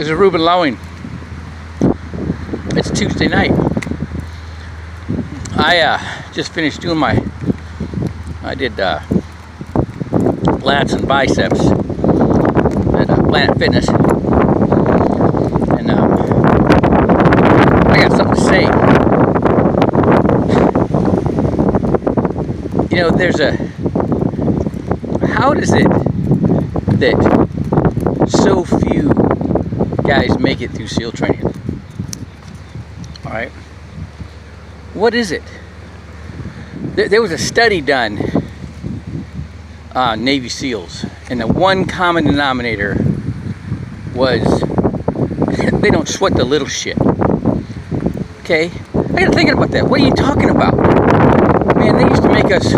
This is Ruben Lowing. It's Tuesday night. I just finished doing I did lats and biceps at Planet Fitness, and I got something to say. You know, how does it that so few guys make it through SEAL training? All right, what is it? There was a study done on Navy SEALs, and the one common denominator was they don't sweat the little shit. Okay, I got thinking about that. What are you talking about? Man, they used to make us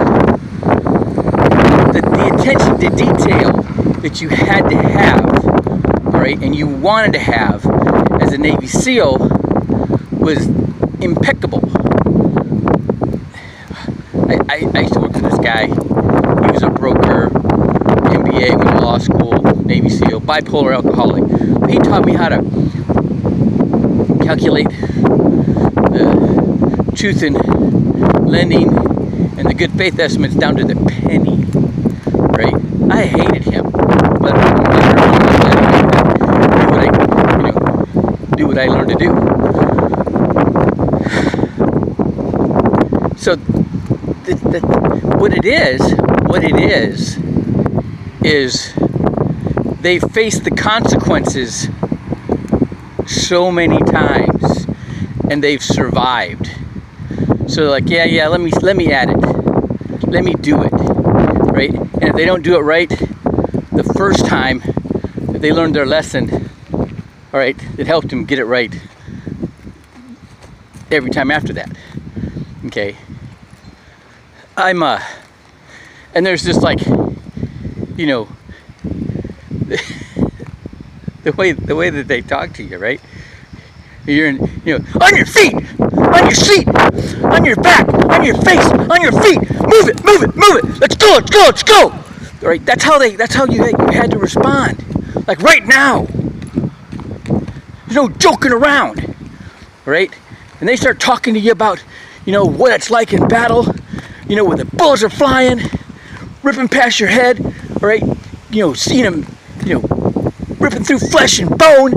the attention to detail that you had to have, all right, and you wanted to have as a Navy SEAL was impeccable. I used to work with this guy. He was a broker, MBA, went to law school, Navy SEAL, bipolar alcoholic. He taught me how to calculate the truth in lending and the good faith estimates down to the penny. Right? I hated him, but do what I learned to do. So what it is they face the consequences so many times, and they've survived. So they're like, yeah, let me add it, let me do it, right? And if they don't do it right the first time, if they learned their lesson, all right, it helped them get it right every time after that. Okay. And there's just like, you know, the way that they talk to you, right? You're on your feet, on your seat, on your back, on your face, on your feet. Move it. Let's go. All right, that's how you had to respond. Like right now. There's no joking around, right? And they start talking to you about, what it's like in battle. Where the bullets are flying, ripping past your head, right? Seeing them, ripping through flesh and bone,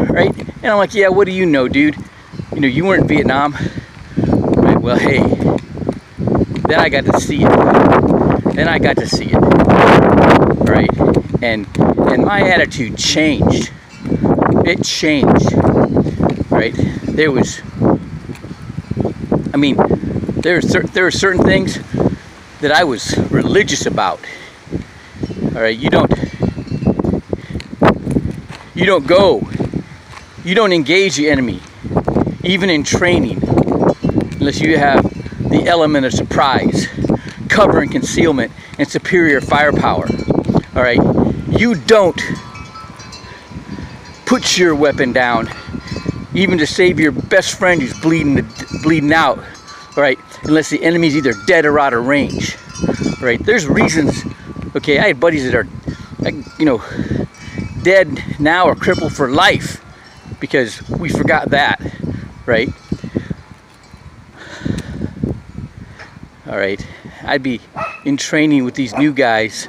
right? And I'm like, yeah, what do you know, dude? You weren't in Vietnam, right? Well, hey, then I got to see it. Right? And my attitude changed. It changed, right? There were certain things that I was religious about. All right, you don't engage the enemy, even in training, unless you have the element of surprise, cover and concealment, and superior firepower. All right, you don't put your weapon down, even to save your best friend who's bleeding out. All right, unless the enemy's either dead or out of range. All right, there's reasons. Okay, I had buddies that are, dead now or crippled for life because we forgot that, right? All right, I'd be in training with these new guys,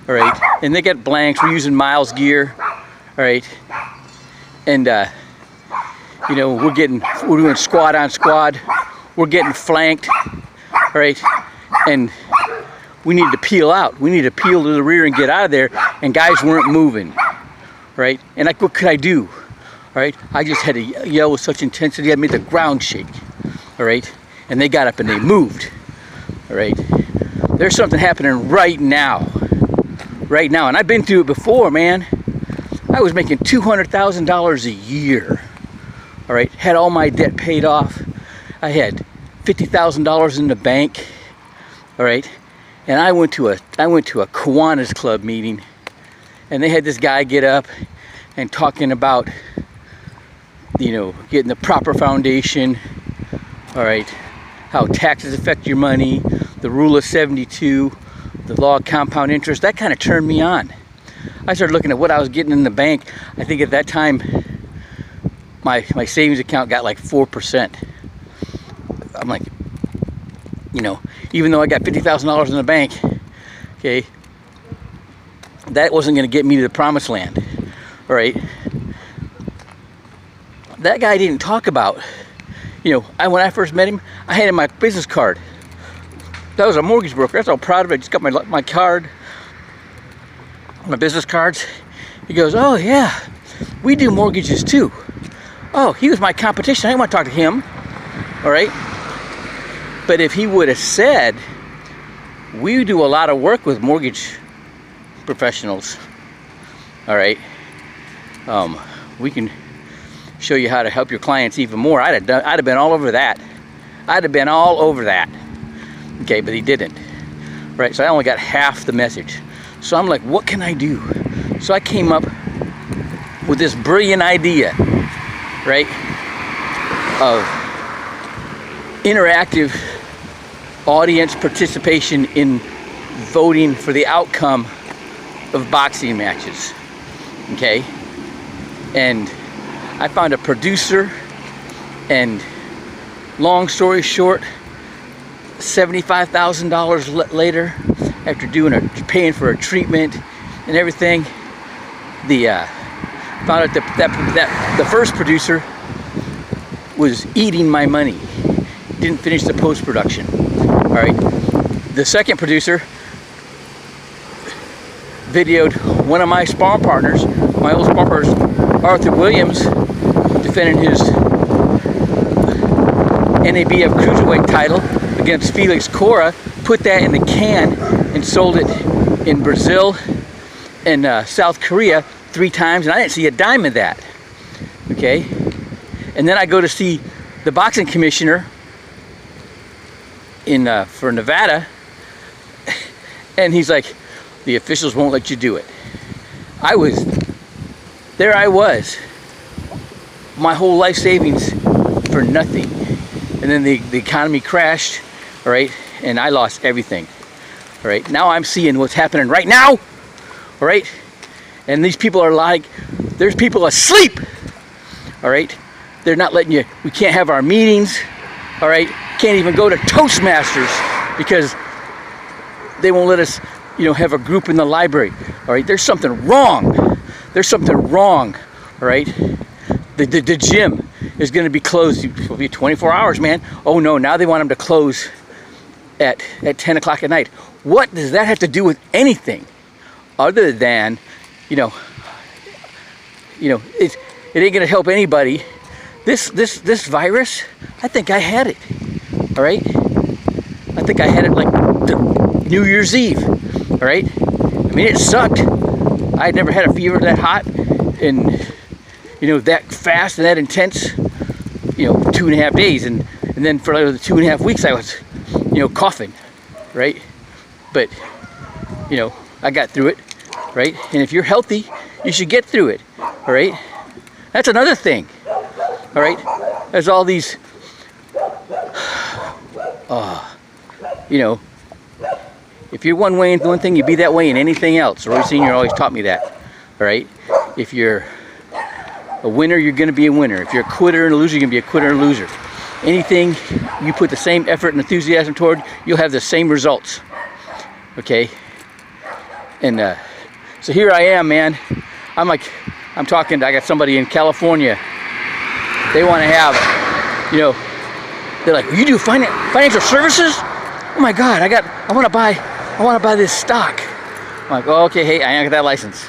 all right, and they get blanks. We're using Miles gear, all right, and we're doing squad on squad. We're getting flanked, all right, and we need to peel out. We need to peel to the rear and get out of there, and guys weren't moving, right? And what could I do, all right? I just had to yell with such intensity, I made the ground shake, all right? And they got up and they moved, all right? There's something happening right now, and I've been through it before, man. I was making $200,000 a year, all right? Had all my debt paid off. I had $50,000 in the bank, all right, and I went to a Kiwanis Club meeting, and they had this guy get up and talking about, getting the proper foundation, all right, how taxes affect your money, the rule of 72, the law of compound interest. That kind of turned me on. I started looking at what I was getting in the bank. I think at that time, my savings account got like 4%. I'm like, you know, even though I got $50,000 in the bank, okay, that wasn't going to get me to the promised land, all right? That guy didn't talk about, you know, when I first met him, I had him my business card. That was a mortgage broker. I was all proud of it. I just got my card, my business cards. He goes, oh yeah, we do mortgages too. Oh, he was my competition. I didn't want to talk to him, all right? But if he would have said, we do a lot of work with mortgage professionals, all right? We can show you how to help your clients even more. I'd have been all over that. I'd have been all over that. Okay, but he didn't, right? So I only got half the message. So I'm like, what can I do? So I came up with this brilliant idea, right, of interactive audience participation in voting for the outcome of boxing matches, okay? And I found a producer, and long story short, $75,000 later, after paying for a treatment and everything, found out that the first producer was eating my money, didn't finish the post-production. All right, the second producer videoed one of my sparring partners, my old sparring partner, Arthur Williams, defending his NABF Cruiserweight title against Felix Cora, put that in the can and sold it in Brazil and South Korea 3 times, and I didn't see a dime of that, okay? And then I go to see the boxing commissioner for Nevada, and he's like, the officials won't let you do it. I was, my whole life savings for nothing. And then the economy crashed, all right, and I lost everything, all right? Now I'm seeing what's happening right now, all right? And these people are like, there's people asleep, all right? They're not letting you, we can't have our meetings, all right? Can't even go to Toastmasters because they won't let us, you know, have a group in the library, all right? There's something wrong. There's something wrong, all right? The gym is going to be closed. It'll be 24 hours, man. Oh no, now they want them to close at 10 o'clock at night. What does that have to do with anything other than, you know, it ain't going to help anybody. This virus, I think I had it, all right? I think I had it like New Year's Eve, all right? I mean, it sucked. I had never had a fever that hot and, you know, that fast and that intense, you know, 2.5 days. And then for like the 2.5 weeks, I was, you know, coughing, right? But, you know, I got through it, right? And if you're healthy, you should get through it, all right? That's another thing, all right? There's all these, you know, if you're one way in one thing, you be that way in anything else. Roy Sr. always taught me that, all right? If you're a winner, you're going to be a winner. If you're a quitter and a loser, you're going to be a quitter and a loser. Anything you put the same effort and enthusiasm toward, you'll have the same results, okay? And so here I am, man. I'm talking, I got somebody in California. They want to have, you know, they're like, you do financial services? Oh my God, I want to buy this stock. I'm like, oh, okay, hey, I ain't got that license.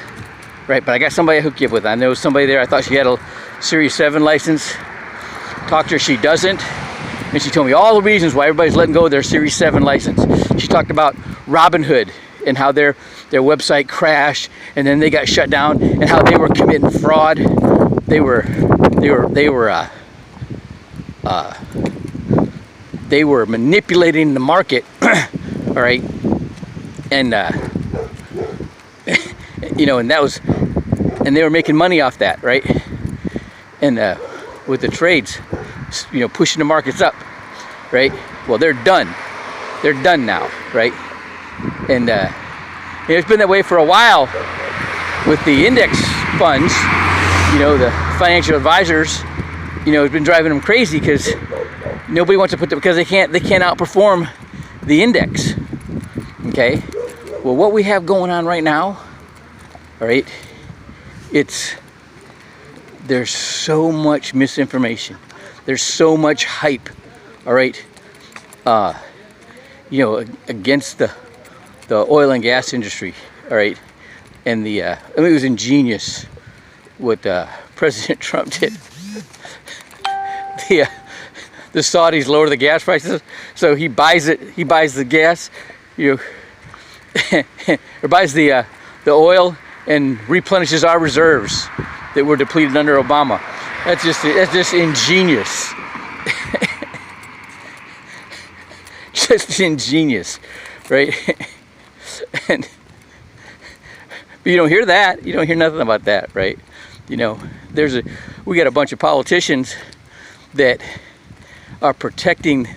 Right, but I got somebody I hook you up with. I know somebody there, I thought she had a Series 7 license. Talked to her, she doesn't. And she told me all the reasons why everybody's letting go of their Series 7 license. She talked about Robinhood and how their website crashed and then they got shut down and how they were committing fraud. They were manipulating the market, all right? And you know, and they were making money off that, right? And with the trades, you know, pushing the markets up, right? Well, they're done. They're done now, right? And it's been that way for a while, with the index funds, you know, the financial advisors, you know, it's been driving them crazy because nobody wants to put them, because they can't outperform the index. Okay, well, what we have going on right now, all right, there's so much misinformation, there's so much hype, all right, you know, against the oil and gas industry, all right, and I mean, it was ingenious what President Trump did. The Saudis lower the gas prices, so he buys the gas, you know, or buys the oil and replenishes our reserves that were depleted under Obama. That's just ingenious. Just ingenious, right? But you don't hear that. You don't hear nothing about that, right? You know, we got a bunch of politicians that are protecting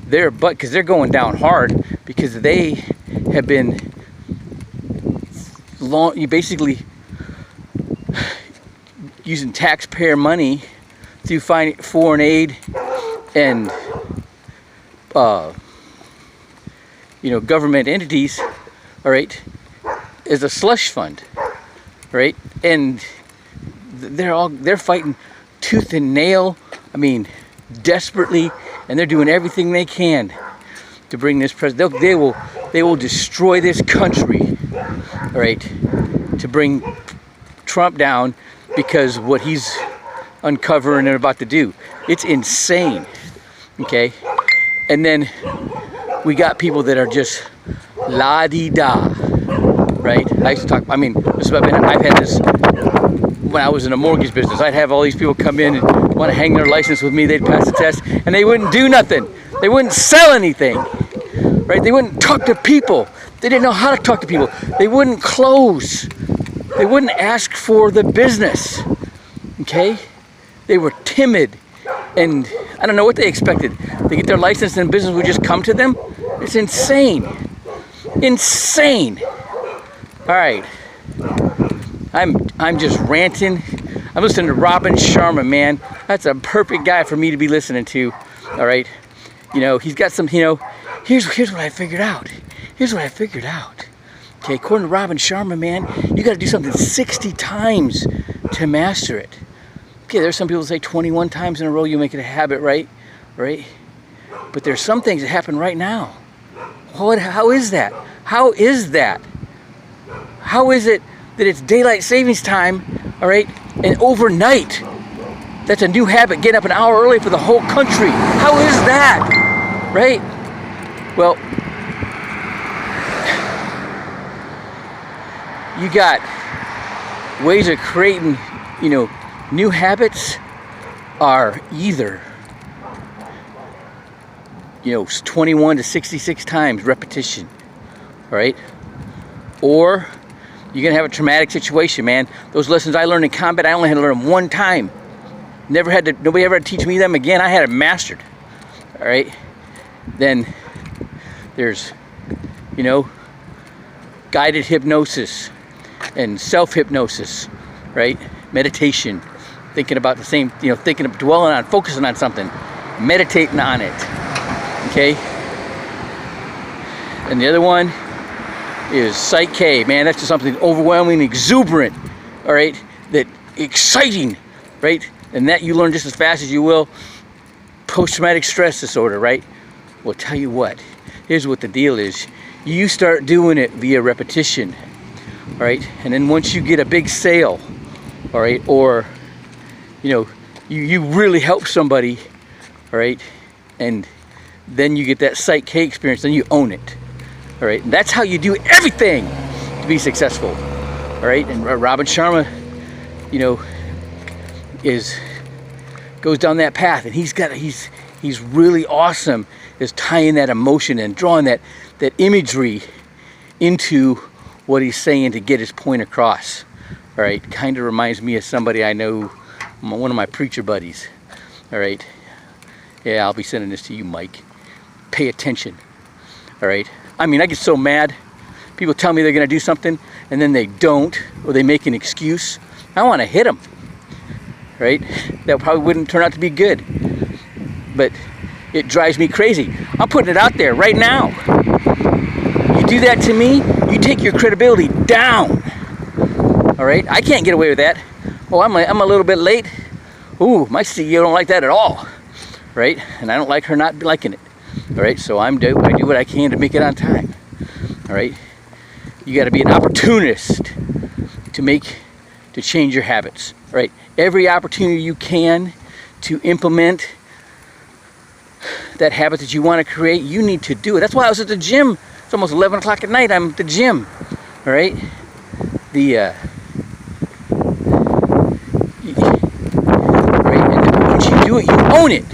their butt because they're going down hard because they have been basically using taxpayer money through foreign aid and you know, government entities, all right, as a slush fund, right? And they're fighting tooth and nail, I mean, desperately, and they're doing everything they can to bring this president. They will destroy this country, all right, to bring Trump down because what he's uncovering and about to do. It's insane, okay? And then we got people that are just la-di-da, right? I used to talk, I mean, I've had this when I was in a mortgage business. I'd have all these people come in and want to hang their license with me. They'd pass the test and they wouldn't do nothing. They wouldn't sell anything, right? They wouldn't talk to people. They didn't know how to talk to people. They wouldn't close. They wouldn't ask for the business, okay? They were timid, and I don't know what they expected. They get their license and business would just come to them? It's insane. Insane. All right. I'm just ranting. I'm listening to Robin Sharma, man. That's a perfect guy for me to be listening to. All right. You know, he's got some, you know, here's what I figured out. Here's what I figured out. Okay, according to Robin Sharma, man, you got to do something 60 times to master it. Okay, there's some people that say 21 times in a row you make it a habit, right? Right? But there's some things that happen right now. How is that? How is that? How is it that it's daylight savings time, all right, and overnight? That's a new habit, getting up an hour early for the whole country. How is that? Right? Well, you got ways of creating, you know, new habits are either, you know, 21 to 66 times repetition, all right? Or you're gonna have a traumatic situation, man. Those lessons I learned in combat, I only had to learn them one time. Nobody ever had to teach me them again. I had it mastered, all right? Then there's, you know, guided hypnosis and self-hypnosis, right? Meditation, thinking about the same, you know, dwelling on, focusing on something, meditating on it, okay? And the other one is Psych K, man. That's just something overwhelming, exuberant, all right? That exciting, right? And that you learn just as fast as you will post-traumatic stress disorder, right? Well, tell you what, here's what the deal is. You start doing it via repetition, all right? And then once you get a big sale, all right, or, you know, you really help somebody, all right, and then you get that Psych K experience, then you own it, all right? And that's how you do everything to be successful, all right? And Robin Sharma, you know, goes down that path, and he's really awesome is tying that emotion and drawing that imagery into what he's saying to get his point across. All right, kind of reminds me of somebody I know, one of my preacher buddies. All right, yeah, I'll be sending this to you, Mike. Pay attention. All right, I mean, I get so mad people tell me they're going to do something and then they don't, or they make an excuse. I want to hit them, right? That probably wouldn't turn out to be good, but it drives me crazy. I'm putting it out there right now. You do that to me, you take your credibility down. All right, I can't get away with that. Oh, I'm a little bit late. Ooh, my CEO don't like that at all, right? And I don't like her not liking it. All right, so I do what I can to make it on time. All right, you got to be an opportunist to change your habits. All right, every opportunity you can to implement that habit that you want to create, you need to do it. That's why I was at the gym. It's almost 11 o'clock at night. I'm at the gym. All right, once you do it, you own it.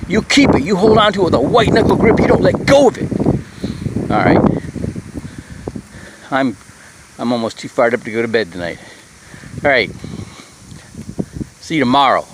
You keep it. You hold on to it with a white knuckle grip. You don't let go of it. All right. I'm almost too fired up to go to bed tonight. All right. See you tomorrow.